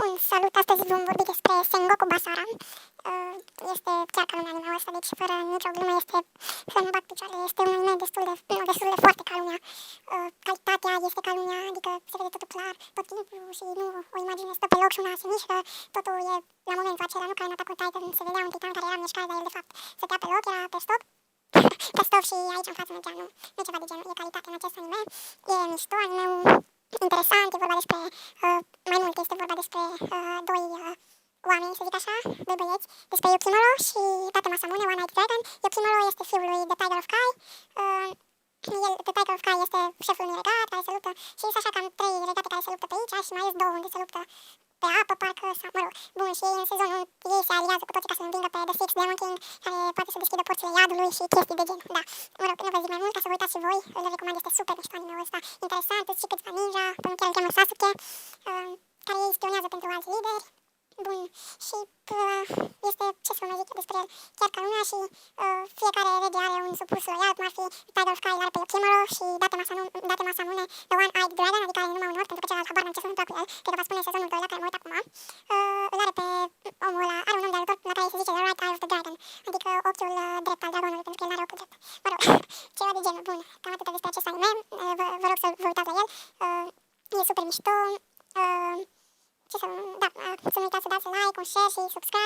Bun, salut! Astăzi vom vorbi despre Sengoku Basara. Este chiar ca lumea anime-ul ăsta, deci fără nicio glumă este să-mi bag picioarele. Este un anime destul de foarte ca lumea. Calitatea este ca lumea, adică se vede totul clar tot timpul și nu o imagine stă pe loc și una se mișcă. Totul e la momentul acela, nu ca în Attack on Titan se vedea un titan care era mișcat, dar el de fapt stătea pe loc, era pe stop. Pe stop și aici în față mergea, nu e ceva de genul, e calitate în acest anime. E mișto, anime-ul interesant, e vorba despre, mai mult este vorba despre doi oameni, să zic așa, doi băieți, despre Yukimuro și Tate Masamune, One Eyed Dragon. Yukimuro este fiul lui The Tiger of Kai, The Tiger of Kai este șeful unui regat care se luptă și sunt așa cam 3 regate care se luptă pe aici și mai sunt 2 unde se luptă pe apă, parcă, sau, mă rog, bun, și ei în sezonul ei se aliază cu toții ca să învingă pe The Six Demon King, care poate să deschidă porțile iadului și chestii de gen, da. Mă rog, nu vă zic mai mult, ca să vă uitați și voi, îl recomand, este super mișto anime-ul ăsta, interesant, sunt și câțiva ninja, până chiar îl cheamă Sasuke, care ei spionează pentru alți lideri. Bun, și este, ce să vă mai zic despre el, chiar ca lumea și fiecare rege are un supus loial, cum ar fi Tiger of Kai, îl are pe Yukimuro și Date Masamune, The One Eyed Dragon, adică are numai un ochi, pentru că celălalt habar n-am ce se întâmplă cu el, cred că va spune în sezonul 2 la care mă uit acum. Îl are pe omul ăla, are un nom de ajutor la care se zice The Right Eye of the Dragon, adică ochiul drept al dragonului, pentru că el n-are ochiul drept. Mă rog, ceva de genul, bun, cam atât despre acest anime, vă rog să vă uitați la el, e super mișto. Ce să, da, să nu uitați să dați like, un share și subscribe.